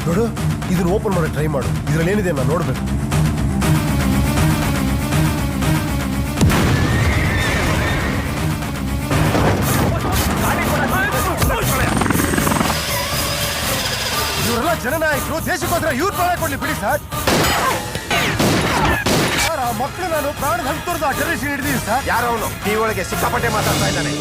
ನೋಡು, ಇದನ್ನ ಓಪನ್ ಮಾಡಿ ಟ್ರೈ ಮಾಡು. ಇದ್ರಲ್ಲಿ ಏನಿದೆ ನಾನು ನೋಡ್ಬೇಕು. ಇವರೆಲ್ಲ ಜನನಾಯಕರು, ದೇಶಕ್ಕೋಸ್ಕರ ಇವ್ರು ಪ್ರಾಣ ಕೊಡ್ಲಿ ಬಿಡಿ ಸರ್. ಆ ಮಕ್ಕಳು ನಾನು ಪ್ರಾಣ ಹಂತೋರ್ದು ಆ ಟೆರರಿಸ್ಟ್ ಹಿಡಿದೀನಿ ಸರ್. ಯಾರವನು ಈ ಒಳಗೆ ಸಿಕ್ಕಾಪಟ್ಟೆ ಮಾತಾಡ್ತಾ ಇದ್ದಾನೆ.